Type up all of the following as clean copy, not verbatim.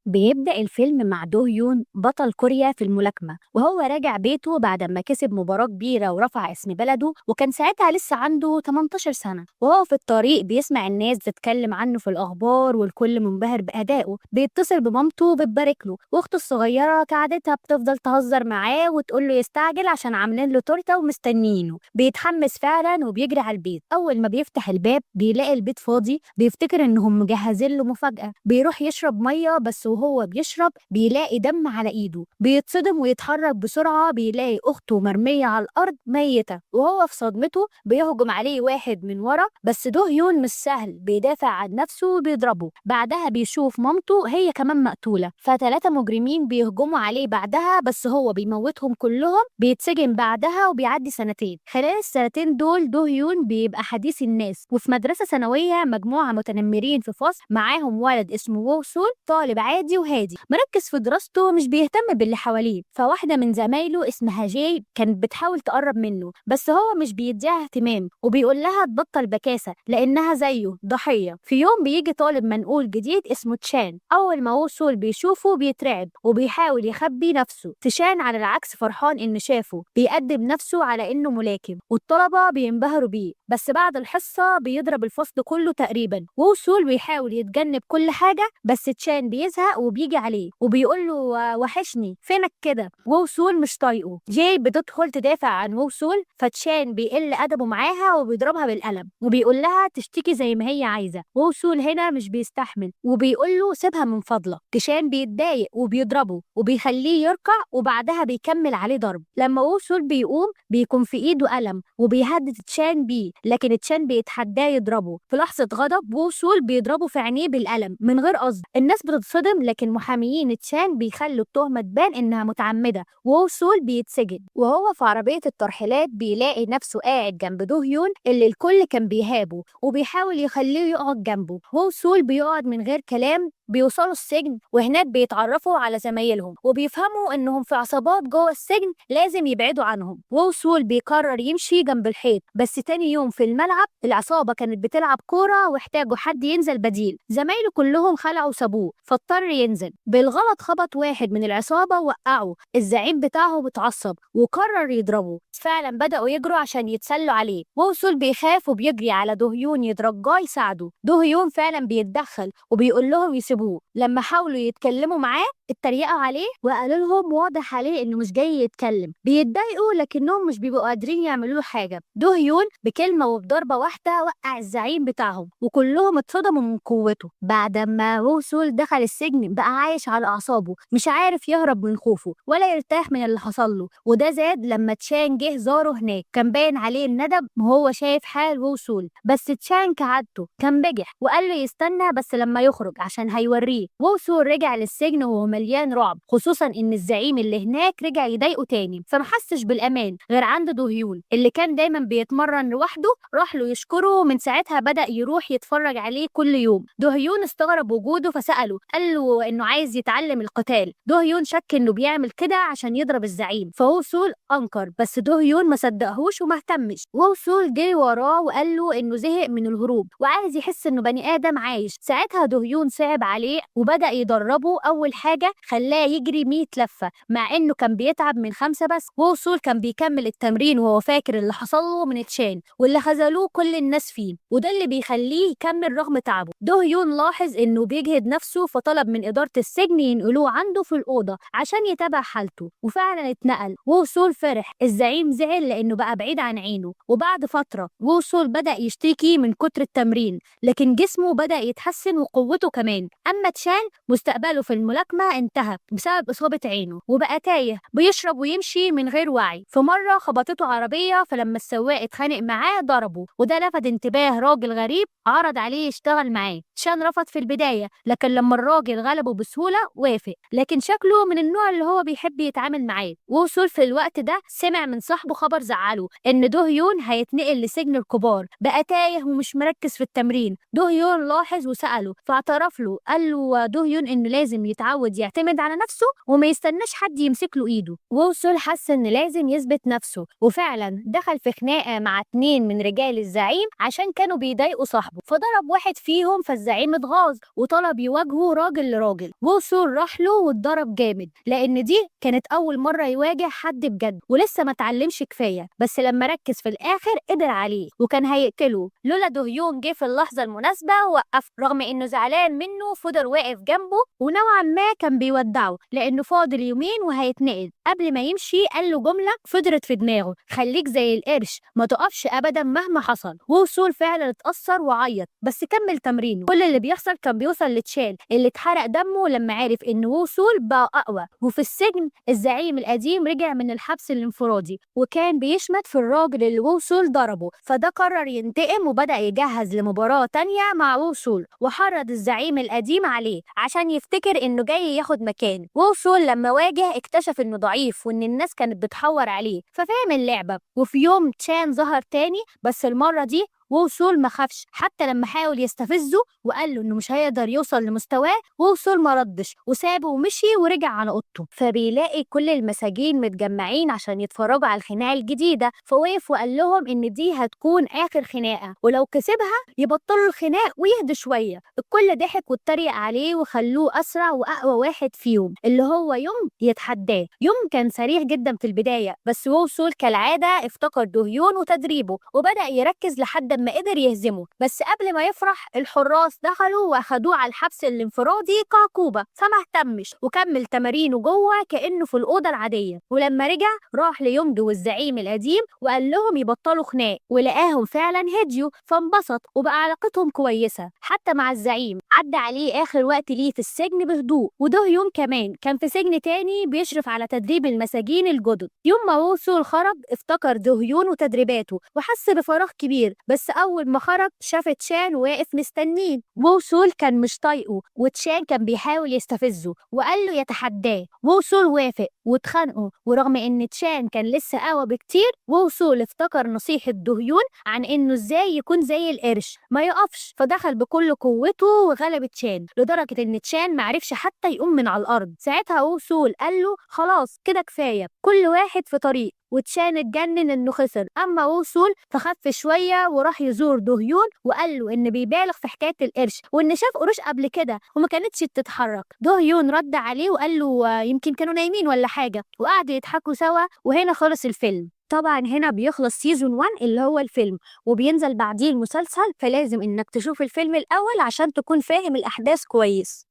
بيبدأ الفيلم مع دو هيون بطل كوريا في الملاكمة وهو راجع بيته بعد ما كسب مباراة كبيرة ورفع اسم بلده، وكان ساعتها لسه عنده 18 سنة. وهو في الطريق بيسمع الناس تتكلم عنه في الأخبار والكل منبهر بأدائه. بيتصل بمامته وبتبارك له، واخته الصغيرة كعادتها بتفضل تهزر معاه وتقول له يستعجل عشان عاملين له تورته ومستنيينه. بيتحمس فعلا وبيجري على البيت. أول ما بيفتح الباب بيلاقي البيت فاضي، بيفتكر إنهم مجهزين له مفاجأة. بيروح يشرب مية، بس وهو بيشرب بيلاقي دم على ايده. بيتصدم ويتحرك بسرعة، بيلاقي اخته مرمية على الارض ميتة. وهو في صدمته بيهجم عليه واحد من ورا، بس دو هيون مش سهل، بيدافع عن نفسه وبيضربه. بعدها بيشوف مامته هي كمان مقتولة، فتلاتة مجرمين بيهجموا عليه بعدها، بس هو بيموتهم كلهم. بيتسجن بعدها وبيعدي سنتين. خلال السنتين دول دو هيون بيبقى حديث الناس، وفي مدرسة ثانوية مجموعة متنمرين في فصل معاهم ولد اسمه وو سول، طالب عادي وهادي مركز في دراسته مش بيهتم باللي حواليه. فواحدة من زمايله اسمها جاي كانت بتحاول تقرب منه، بس هو مش بيديها اهتمام وبيقول لها تبطل بكاسة لأنها زيه ضحية. في يوم بيجي طالب منقول جديد اسمه تشان. أول ما وصل بيشوفه بيترعب وبيحاول يخبي نفسه. تشان على العكس فرحان إن شافه، بيقدم نفسه على إنه ملاكم والطلبة بينبهروا بيه. بس بعد الحصة بيضرب الفصل كله تقريبا. وصول بيحاول يتجنب كل حاجة، بس تشان بيزهق وبيجي عليه وبيقول له وحشني فينك كده. ووسول مش طايقه. جاي بتدخل تدافع عن ووسول، فتشان بيقل ادبه معاها وبيضربها بالقلم وبيقول لها تشتكي زي ما هي عايزه. ووسول هنا مش بيستحمل وبيقول له سيبها من فضلك. تشان بيتضايق وبيضربه وبيخليه يركع، وبعدها بيكمل عليه ضرب. لما ووسول بيقوم بيكون في ايده قلم وبيهدد تشان بيه، لكن تشان بيتحداه يضربه. في لحظه غضب ووسول بيضربه في عينيه بالقلم من غير قصد. الناس بتتصدم، لكن محاميين تشان بيخلوا التهمة تبان إنها متعمدة. ووسول بيتسجن، وهو في عربية الترحيلات بيلاقي نفسه قاعد جنب دو هيون اللي الكل كان بيهابه وبيحاول يخليه يقعد جنبه. ووسول بيقعد من غير كلام. بيوصلوا السجن، وهناك بيتعرفوا على زمايلهم وبيفهموا انهم في عصابات جوه السجن لازم يبعدوا عنهم. ووسول بيقرر يمشي جنب الحيط، بس تاني يوم في الملعب العصابة كانت بتلعب كورة واحتاجوا حد ينزل بديل. زمايله كلهم خلعوا وسابوه، فاضطر ينزل. بالغلط خبط واحد من العصابة ووقعه. الزعيم بتاعه اتعصب وقرر يضربه. فعلا بدأوا يجروا عشان يتسلوا عليه. ووسول بيخاف وبيجري على دهيون يترجاه يساعده. دهيون فعلا بيتدخل وبيقول لهم يسيبوه. لما حاولوا يتكلموا معاه اتريقوا عليه وقالوا لهم واضح عليه انه مش جاي يتكلم. بيتضايقوا لكنهم مش بيبقوا قادرين يعملوا له حاجه. دهيون بكلمه وبضربه واحده وقع الزعيم بتاعهم، وكلهم اتصدموا من قوته. بعد ما وصل دخل السجن بقى عايش على اعصابه، مش عارف يهرب من خوفه ولا يرتاح من اللي حصل له. وده زاد لما تشان جه زاره هناك. كان باين عليه الندم وهو شايف حال وصول، بس تشان كعادته كان بجح وقال له يستنى بس لما يخرج عشان هيوريه. وصول رجع للسجن وهو مليان رعب، خصوصا ان الزعيم اللي هناك رجع يضايقه تاني، فمحسش بالامان غير عند دهيون اللي كان دايما بيتمرن لوحده. راح له يشكره، من ساعتها بدأ يروح يتفرج عليه كل يوم. دهيون استغرب وجوده فسأله، قال له انه عايز يتعلم القتال. دهيون شك انه بيعمل كده عشان يضرب الزعيم، فوصول انكر، بس دهيون ما صدقهوش وما اهتمش. وصول جري وراه وقال له انه زهق من الهروب وعايز يحس انه بني ادم عايش. ساعتها دهيون صعب عليه وبدأ يدربه. اول حاجه خلاه يجري 100 لفه مع انه كان بيتعب من 5 بس. وصول كان بيكمل التمرين وهو فاكر اللي حصل له من تشان واللي خذلوه كل الناس فيه، وده اللي بيخليه يكمل رغم تعبه. دهيون لاحظ انه بيجهد نفسه، فطلب من اداره السجن ينقلوه عنده في الاوضه عشان يتابع حالته، وفعلا اتنقل. وصول فرح. الزعيم زعل لانه بقى بعيد عن عينه. وبعد فتره وصول بدأ يشتكي من كتر التمرين، لكن جسمه بدأ يتحسن وقوته كمان. اما تشان مستقبله في الملاكمة انتهى بسبب إصابة عينه وبقى تايه، بيشرب ويمشي من غير وعي. في مرة خبطته عربية، فلما السواق اتخانق معاه ضربه، وده لفت انتباه راجل غريب عرض عليه يشتغل معاه. تشان رفض في البداية، لكن لما الراجل غلبه بسهولة وافق، لكن شكله من النوع اللي هو بيحب يتعامل معاه. وصول في الوقت ده سمع من صاحبه خبر زعله، ان دهيون هيتنقل لسجن الكبار. بقى تايه ومش مركز في التمرين. دهيون لاحظ وسأله، فاعترف له وقال له دو هيون إنه لازم يتعود يعتمد على نفسه وما يستناش حد يمسك له إيده. وو سول حس إن لازم يثبت نفسه، وفعلا دخل في خناقة مع 2 من رجال الزعيم عشان كانوا بيضايقوا صاحبه، فضرب واحد فيهم فالزعيم اتغاظ وطلب يواجهه راجل لراجل. وو سول راح له واتضرب جامد لأن دي كانت أول مرة يواجه حد بجد ولسه ما اتعلمش كفاية، بس لما ركز في الآخر قدر عليه وكان هيقتله لولا دو هيون جه في اللحظة المناسبة ووقفه. رغم إنه زعلان منه فضل واقف جنبه ونوعا ما كان بيودعه لأنه فاضل يومين وهيتنقل. قبل ما يمشي قال له جملة فضلت في دماغه: خليك زي القرش، ما تقفش أبدا مهما حصل. وو سول فعلا اتأثر وعيط بس كمل تمرينه. كل اللي بيحصل كان بيوصل لتشان اللي اتحرق دمه لما عرف إن وو سول بقى أقوى. وفي السجن الزعيم القديم رجع من الحبس الانفرادي وكان بيشمت في الراجل اللي وو سول ضربه، فده قرر ينتقم وبدأ يجهز لمباراة تانية مع وو سول، وحرض الزعيم القديم عليه عشان يفتكر إنه جاي ياخد مكانه. وو سول لما واجه اكتشف إنه ضعيف وإن الناس كانت بتحور عليه ففهم اللعبة. وفي يوم تشان ظهر تاني بس المرة دي وو سول ما خافش، حتى لما حاول يستفزه وقال له انه مش هيقدر يوصل لمستواه وو سول ما ردش وسابه ومشي ورجع على اوضته. فبيلاقي كل المساجين متجمعين عشان يتفرجوا على الخناقه الجديده، فوقف وقال لهم ان دي هتكون اخر خناقه ولو كسبها يبطلوا الخناق ويهدوا شويه. الكل ضحك واتريق عليه وخلوه اسرع واقوى واحد فيهم اللي هو يوم يتحداه. يوم كان سريع جدا في البدايه بس وو سول كالعاده افتكر دو هيون وتدريبه وبدا يركز لحد ما قدر يهزمه. بس قبل ما يفرح الحراس دخلوا واخدوه على الحبس الانفرادي كعقوبة، فما اهتمش وكمل تمارينه جوه كأنه في الأوضة العادية. ولما رجع راح ليونج والزعيم القديم وقال لهم يبطلوا خناق ولقاهم فعلا هديوا فانبسط وبقى علاقتهم كويسة. حتى مع الزعيم عدى عليه آخر وقت ليه في السجن بهدوء. ودو يوم كمان كان في سجن تاني بيشرف على تدريب المساجين الجدد. يوم ما وو سول خرج افتكر دو هيون وتدريباته وحس بفراغ كبير، بس أول ما خرج شاف تشان واقف مستنيه. وو سول كان مش طايقه وتشان كان بيحاول يستفزه وقال له يتحداه. وو سول وافق واتخانقوا، ورغم ان تشان كان لسه اقوى بكتير وو سول افتكر نصيحة دو هيون عن انه ازاي يكون زي القرش ما يقفش، فدخل بكل قوته وغلب تشان لدرجة ان تشان معرفش حتى يقوم من على الارض. ساعتها وو سول قال له خلاص كده كفاية، كل واحد في طريق. وتشان اتجنن انه خسر، اما وو سول فخف شويه وراح يزور دو هيون وقال له ان بيبالغ في حكايه القرش وان شاف قروش قبل كده وما كانتش بتتحرك. دو هيون رد عليه وقال له يمكن كانوا نايمين ولا حاجه، وقعدوا يضحكوا سوا. وهنا خلص الفيلم. طبعا هنا بيخلص سيزون 1 اللي هو الفيلم وبينزل بعديه المسلسل، فلازم انك تشوف الفيلم الاول عشان تكون فاهم الاحداث كويس.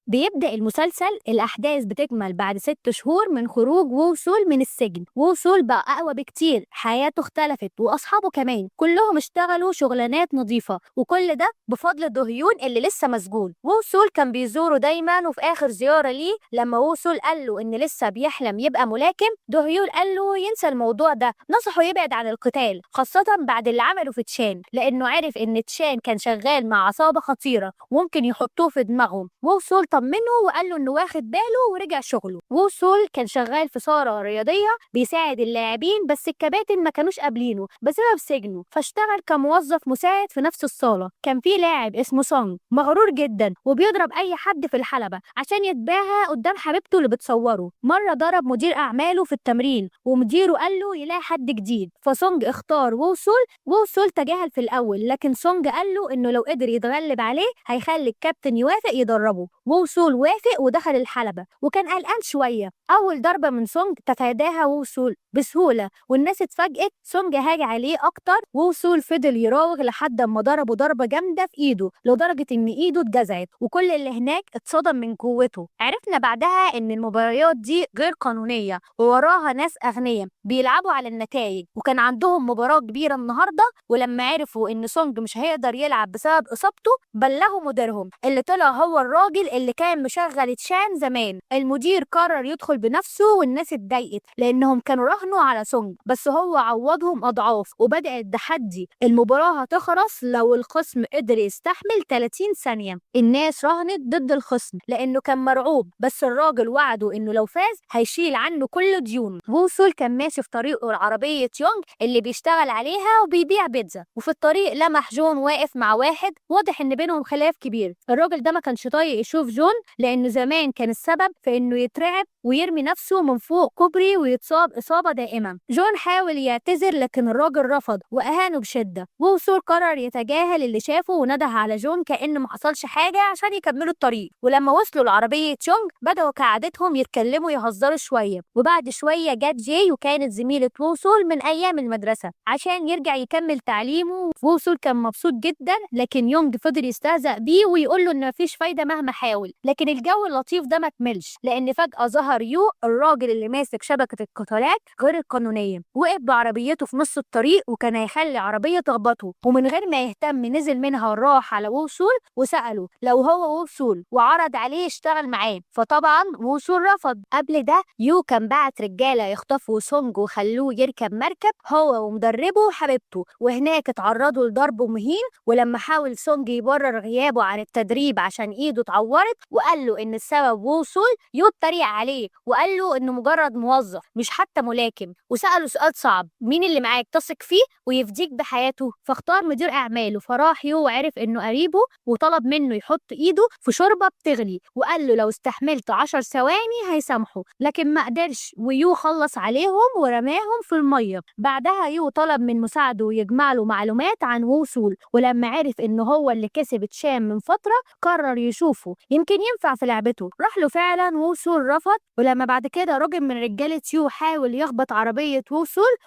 بيبدأ المسلسل الأحداث بتكمل بعد 6 شهور من خروج وو سول من السجن. وو سول بقى أقوى بكتير، حياته اختلفت وأصحابه كمان كلهم اشتغلوا شغلانات نظيفة، وكل ده بفضل دو هيون اللي لسه مسجون. وو سول كان بيزوره دايما، وفي آخر زيارة ليه لما وو سول قال له إن لسه بيحلم يبقى ملاكم، دو هيون قال له ينسى الموضوع ده، نصحه يبعد عن القتال خاصة بعد اللي عمله في تشان، لأنه عرف إن تشان كان شغال مع عصابة خطيرة وممكن يحطوه في دماغهم. وو سول طمنه وقال له انه واخد باله ورجع شغله. وو سول كان شغال في صالة رياضية بيساعد اللاعبين، بس الكباتن ما كانوش قابلينه بسبب سجنه، فاشتغل كموظف مساعد في نفس الصالة. كان في لاعب اسمه سونج مغرور جدا وبيضرب اي حد في الحلبة عشان يتباهى قدام حبيبته اللي بتصوره. مرة ضرب مدير اعماله في التمرين ومديره قال له يلاقي حد جديد، فسونج اختار وو سول. وو سول تجاهل في الاول، لكن سونج قال له انه لو قدر يتغلب عليه هيخلي الكابتن يوافق يدربه. وو سول وافق ودخل الحلبة وكان قلقان شوية. أول ضربة من سونج تفاداها وو سول بسهولة والناس اتفاجئت. سونج هاج عليه أكتر، وو سول فضل يراوغ لحد ما ضربه ضربة جامدة في إيده لدرجة إن إيده اتجزعت وكل اللي هناك اتصدم من قوته. عرفنا بعدها إن المباريات دي غير قانونية ووراها ناس أغنياء بيلعبوا على النتائج، وكان عندهم مباراة كبيرة النهاردة. ولما عرفوا إن سونج مش هيقدر يلعب بسبب إصابته بلغوا مديرهم اللي طلع هو الراجل اللي كان مشغل تشان زمان. المدير قرر يدخل بنفسه والناس اتضايقت لأنهم كانوا راهنوا على سونج، بس هو عوضهم أضعاف وبدأ التحدي. المباراة هتخلص لو الخصم قدر يستحمل 30 ثانية. الناس راهنت ضد الخصم لأنه كان مرعوب، بس الراجل وعده إنه لو فاز هيشيل عنه كل ديونه. ووصول كان ماشي في طريقه العربية يونج اللي بيشتغل عليها وبيبيع بيتزا، وفي الطريق لمح جون واقف مع واحد واضح إن بينهم خلاف كبير. الراجل ده ما كانش طايق يشوف جون لأنه زمان كان السبب في إنه يترعب ويرمي نفسه من فوق كوبري ويتصاب إصابة دائمة. جون حاول يعتذر لكن الراجل رفض وأهانه بشدة. ووصول قرر يتجاهل اللي شافه ونده على جون كأنه ما حصلش حاجة عشان يكملوا الطريق. ولما وصلوا لعربية يونج بدأوا كعادتهم يتكلموا يهزروا شوية، وبعد شوية جت جاي وكانت زميلة وصول من أيام المدرسة عشان يرجع يكمل تعليمه. وصول كان مبسوط جدا، لكن يونج فضل يستهزأ بيه ويقول له إن مفيش فايدة مهما حاول. لكن الجو اللطيف ده ما كملش لأن فجأة ظهر يو الراجل اللي ماسك شبكة القتالات غير القانونية. وقف بعربيته في نص الطريق وكان هيخلي عربية تخبطه، ومن غير ما يهتم نزل منها وراح على وصول وسأله لو هو وصول وعرض عليه يشتغل معاه، فطبعا وصول رفض. قبل ده يو كان بعت رجالة يخطفوا سونج وخلوه يركب مركب هو ومدربه وحبيبته، وهناك اتعرضوا لضرب مهين. ولما حاول سونج يبرر غيابه عن التدريب عشان ايده اتعورت وقال له ان السبب وصول، يو اتريق عليه وقال له انه مجرد موظف مش حتى ملاكم، وسأله سؤال صعب: مين اللي معاك تثق فيه ويفديك بحياته؟ فاختار مدير اعماله. فراح يو وعرف انه قريبه وطلب منه يحط ايده في شوربه بتغلي وقال له لو استحملت 10 ثواني هيسامحه، لكن ما قدرش ويو خلص عليهم ورماهم في الميه. بعدها يو طلب من مساعده يجمع له معلومات عن وصول، ولما عرف انه هو اللي كسب تشام من فتره قرر يشوفه يمكن ينفع في لعبته. راح له فعلا وصول رفض. ولما بعد كده راجل من رجاله يو حاول يخبط عربيه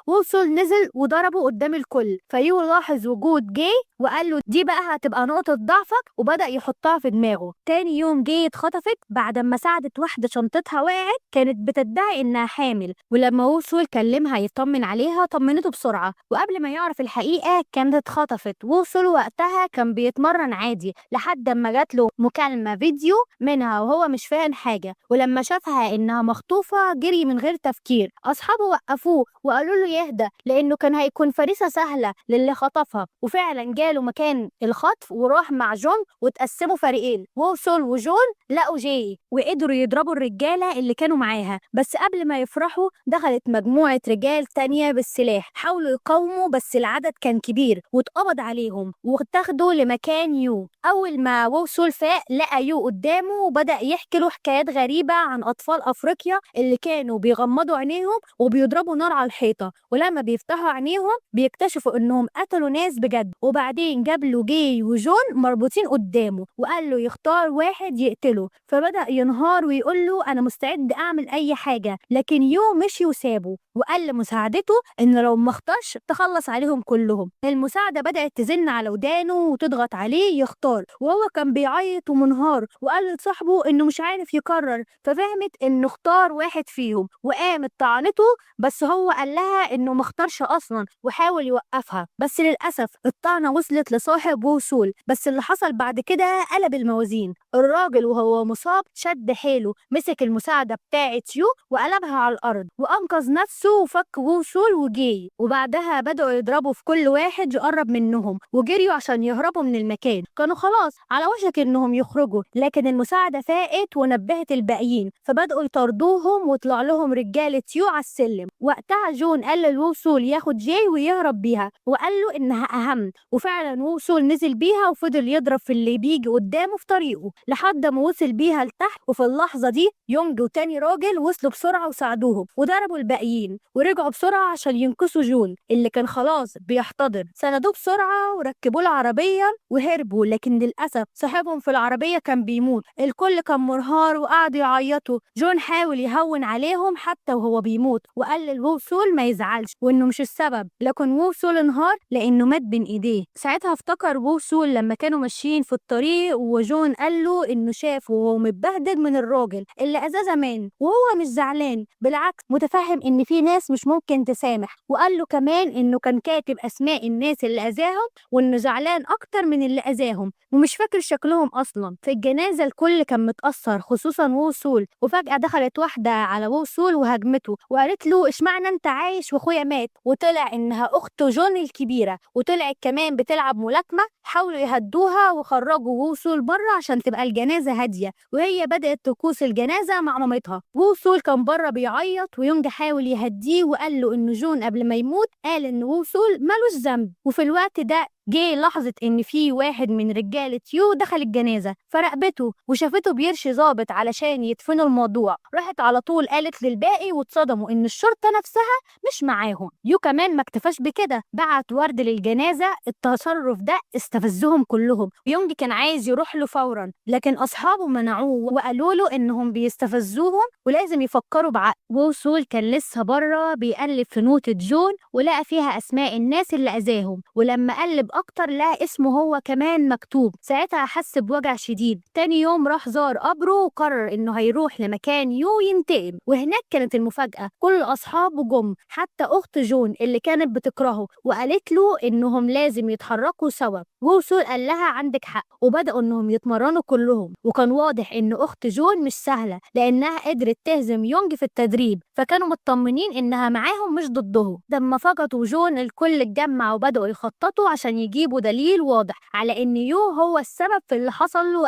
وصول نزل وضربه قدام الكل. فيو لاحظ وجود جاي وقال له دي بقى هتبقى نقطة ضعفك، وبدأ يحطها في دماغه. تاني يوم جاي اتخطفت بعد ما ساعدت واحدة شنطتها وقعت كانت بتدعي انها حامل، ولما وصول كلمها يطمن عليها طمنته بسرعة، وقبل ما يعرف الحقيقة كانت اتخطفت. وصول وقتها كان بيتمرن عادي لحد ما جات له مكالمة فيديو منها وهو مش فاهم حاجة، ولما شافها انها مخطوفة جري من غير تفكير. اصحابه وقفوه وقالوا له يهدى لانه كان هيكون فريسة سهلة للي خطفها. وفعلا جاله مكان الخطف وراح مع جون وتقسموا فريقين. وصول وجون لقوا جاي وقدروا يضربوا الرجالة اللي كانوا معاها، بس قبل ما يفرحوا دخلت مجموعة رجال تانية بالسلاح حاولوا يقاوموا، بس العدد كان كبير واتقبض عليهم واتاخدوا لمكان يو. اول ما وصول فاق لقى يو قدامه وبدأ يحكي له حكايات غريبة عن اطفال افريقيا اللي كانوا بيغمضوا عينيهم وبيضربوا نار على الحيطة، ولما بيفتحوا عينيهم بيكتشفوا انهم قتلوا ناس بجد. وبعدين جاب له جاي وجون مربوطين قدامه وقال له يختار واحد يقتله، فبدأ ينهار ويقول له انا مستعد اعمل اي حاجة، لكن يو مشي وسابه وقال لمساعدته ان لو ما اختارش تخلص عليهم كلهم. المساعدة بدأت تزن على ودانه وتضغط عليه يختار، وهو كان بيعيط ومنهار وقال لصاحبه انه مش عارف يقرر، ففهمت انه اختار واحد فيهم وقامت طعنته، بس هو قال لها انه ما اختارش اصلا وحاول يوقفها. بس للاسف الطعنه وصلت لصاحب وصول، بس اللي حصل بعد كده قلب الموازين. الراجل وهو مصاب شد حيله مسك المساعده بتاعه يو وقلبها على الارض وانقذ نفسه وفك وصول وجاي، وبعدها بدأوا يضربوا في كل واحد يقرب منهم وجريوا عشان يهربوا من المكان. كانوا خلاص على وشك انهم يخرجوا، لكن المساعده فاقت ونبهت الباقيين فبدأوا يطاردوهم وطلع لهم رجاله يو على السلم. وقتها جون قال لوصول ياخد جاي ويهرب بيها وقال له انها اهم، وفعلا وصول نزل بيها وفضل يضرب في اللي بيجي قدامه في طريقه لحد ما وصل بيها لتحت. وفي اللحظه دي يونج وتاني راجل وصلوا بسرعه وساعدوهم وضربوا الباقيين ورجعوا بسرعه عشان ينقذوا جون اللي كان خلاص بيحتضر. سندوه بسرعه وركبوه العربيه وهربوا، لكن للاسف صاحبهم في العربيه كان بيموت. الكل كان منهار وقعدوا يعيطوا. جون حاول يهون عليهم حتى وهو بيموت وقال قال لوصول ما يزعلش وإنه مش السبب، لكن وصول انهار لأنه مات بين إيديه. ساعتها افتكر وصول لما كانوا ماشيين في الطريق وجون قال له إنه شافه وهو متبهدل من الراجل اللي أذاه زمان، وهو مش زعلان، بالعكس متفهم إن في ناس مش ممكن تسامح. وقال له كمان إنه كان كاتب أسماء الناس اللي أذاهم وإنه زعلان أكتر من اللي أذاهم ومش فاكر شكلهم أصلا. في الجنازة الكل كان متأثر خصوصا وصول، وفجأة دخلت واحدة على وصول وهجمته وقالت له اشمعنى أنت عايش وأخويا مات، وطلع إنها أخت جون الكبيرة، وطلعت كمان بتلعب ملاكمة. حاولوا يهدوها وخرجوا وصول بره عشان تبقى الجنازة هادية، وهي بدأت طقوس الجنازة مع مامتها. وصول كان بره بيعيط ويونج حاول يهديه وقال له إن جون قبل ما يموت قال إن وصول ملوش ذنب. وفي الوقت ده جه لحظة إن في واحد من رجالة يو دخل الجنازة، فراقبته وشافته بيرشي ظابط علشان يدفنوا الموضوع. راحت على طول قالت للباقي واتصدموا إن الشرطة نفسها مش معاهم. يو كمان ما اكتفاش بكده، بعت ورد للجنازة. التصرف ده استفزهم كلهم. يونج كان عايز يروح له فورا، لكن أصحابه منعوه وقالوا له إنهم بيستفزوهم ولازم يفكروا بعقل. وصول كان لسه بره بيقلب في نوتة جون ولقى فيها أسماء الناس اللي أذاهم، ولما قلب أكتر لقى اسمه هو كمان مكتوب. ساعتها حس بوجع شديد. تاني يوم راح زار قبره وقرر إنه هيروح لمكان يو ينتقم، وهناك كانت المفاجأة. كل أصحابه جم حتى أخت جون اللي كانت بتكرهه، وقالت له إنهم لازم يتحركوا سوا. وصول قال لها عندك حق، وبدأوا إنهم يتمرنوا كلهم. وكان واضح إن أخت جون مش سهلة لأنها قدرت تهزم يونج في التدريب، فكانوا مطمنين إنها معاهم مش ضده. لما فقدوا جون الكل اتجمع وبدأوا يخططوا عشان يجيبوا دليل واضح على إن يو هو السبب في اللي حصل له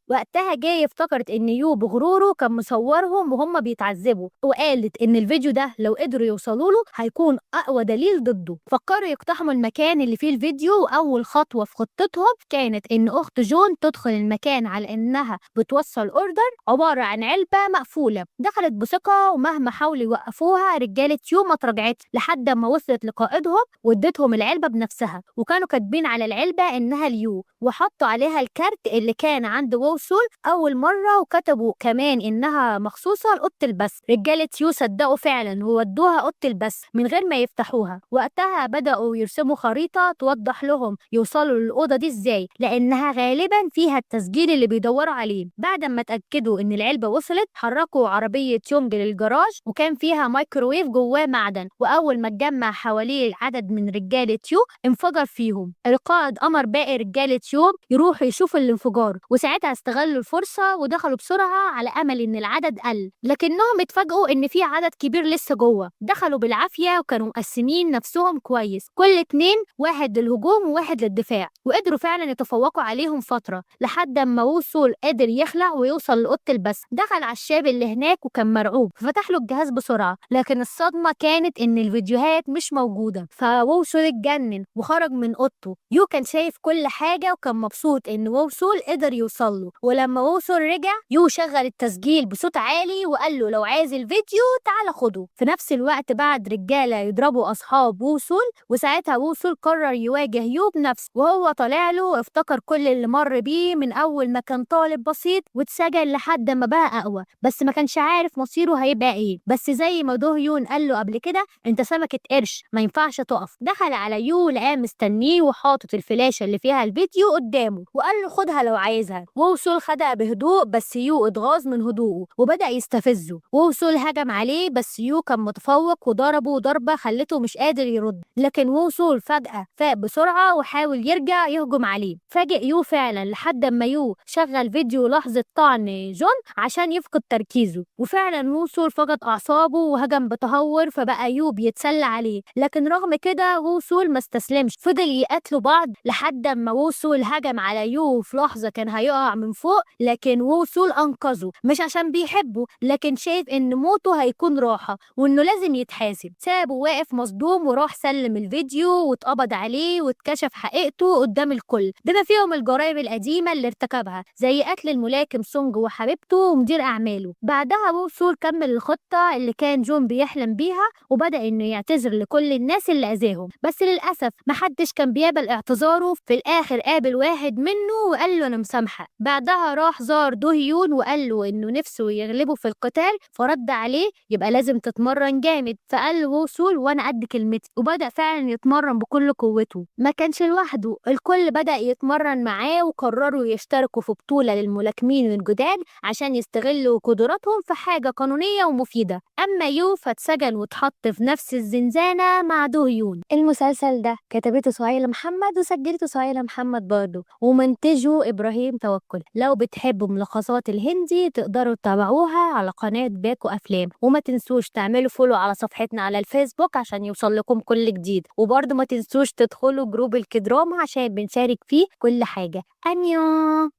وقتها جاي افتكرت إن يو بغروره كان مصورهم وهم بيتعذبوا، وقالت إن الفيديو ده لو قدروا يوصلوا له هيكون أقوى دليل ضده. فكروا يقتحموا المكان اللي فيه الفيديو، وأول خطوة في خطتهم كانت إن أخت جون تدخل المكان على إنها بتوصل أوردر عبارة عن علبة مقفولة. دخلت بثقة ومهما حاولوا يوقفوها رجالة يو ما تراجعتش لحد ما وصلت لقائدهم وادتهم العلبة بنفسها، وكانوا كاتبين على العلبة إنها ليو، وحطوا عليها الكارت اللي كان عند وصول أول مرة، وكتبوا كمان إنها مخصوصة لأوضة البث. رجالة يو صدقوا فعلا وودوها أوضة البث من غير ما يفتحوها. وقتها بدأوا يرسموا خريطة توضح لهم يوصلوا للأوضة دي إزاي، لأنها غالبا فيها التسجيل اللي بيدوروا عليه. بعد ما اتأكدوا إن العلبة وصلت حركوا عربية يونج للجراج، وكان فيها مايكروويف جواه معدن، وأول ما اتجمع حواليه عدد من رجالة يو انفجر فيهم. القائد أمر باقي رجالة يو يروحوا يشوفوا الانفجار، وساعتها استغلوا الفرصة ودخلوا بسرعة على أمل إن العدد قل، لكنهم اتفاجئوا إن في عدد كبير لسه جوه. دخلوا بالعافية وكانوا مقسمين نفسهم كويس، كل 2 واحد للهجوم وواحد للدفاع، وقدروا فعلا يتفوقوا عليهم فترة لحد ما وصول قدر يخلع ويوصل لأوضة البث. دخل على الشاب اللي هناك وكان مرعوب، ففتح له الجهاز بسرعة، لكن الصدمة كانت إن الفيديوهات مش موجودة. فوصول اتجنن وخرج من أوضته. يو كان شايف كل حاجة وكان مبسوط إن وصول قدر يوصل له. ولما وصول رجع يو شغل التسجيل بصوت عالي وقال له لو عايز الفيديو تعال خده. في نفس الوقت بعد رجالة يضربوا أصحاب وصول، وساعتها وصول قرر يواجه يو بنفسه. وهو طالع له افتكر كل اللي مر بيه من أول ما كان طالب بسيط واتسجن لحد ما بقى أقوى، بس ما كانش عارف مصيره هيبقى إيه. بس زي ما دو يون قال له قبل كده انت سمكة قرش ما ينفعش تقف. دخل على يو لقاه مستنيه وحاطط الفلاشة اللي فيها الفيديو قدامه، وقال له خدها لو عايزها. وصول خدها بهدوء، بس يو اتغاظ من هدوءه وبدأ يستفزه. وصول هجم عليه بس يو كان متفوق وضربه ضربة خلته مش قادر يرد، لكن وصول فجأة فاق بسرعة وحاول يرجع يهجم عليه. فاجئ يو فعلا لحد ما يو شغل فيديو لحظة طعن جون عشان يفقد تركيزه، وفعلا وصول فقد أعصابه وهجم بتهور، فبقى يو بيتسلى عليه. لكن رغم كده وصول ما استسلمش، فضل يقاتلوا بعض لحد ما وصول هجم على يو في لحظة كان هيقع من فوق، لكن وصول أنقذه مش عشان بيحبه، لكن شايف إن موته هيكون راحة وإنه لازم يتحاسب. سابه واقف مصدوم وراح سلم الفيديو واتقبض عليه واتكشف حقيقته قدام الكل، بما فيهم الجرائم القديمة اللي ارتكبها زي قتل الملاكم سونج وحبيبته ومدير أعماله. بعدها وصول كمل الخطة اللي كان جون بيحلم بيها، وبدأ إنه يعتذر لكل الناس اللي أذاهم، بس للأسف محدش كان بيعمل يقبل اعتذاره. في الآخر قابل واحد منه وقال له أنا مسامحة. بعدها راح زار دو هيون وقال له إنه نفسه يغلبه في القتال، فرد عليه يبقى لازم تتمرن جامد. فقال له سول وأنا قد كلمتي، وبدأ فعلا يتمرن بكل قوته. ما كانش لوحده، الكل بدأ يتمرن معاه وقرروا يشتركوا في بطولة للملاكمين الجداد عشان يستغلوا قدراتهم في حاجة قانونية ومفيدة. أما يو فاتسجن واتحط في نفس الزنزانة مع دو هيون. المسلسل ده كتبته سهيلة محمد وسجلته سهيلة محمد برضه، ومنتجه إبراهيم توكل. لو بتحبوا ملخصات الهندي تقدروا تتابعوها على قناة باكو أفلام، وما تنسوش تعملوا فولو على صفحتنا على الفيسبوك عشان يوصل لكم كل جديد. وبرضه ما تنسوش تدخلوا جروب الكدراما عشان بنشارك فيه كل حاجة. أنيو.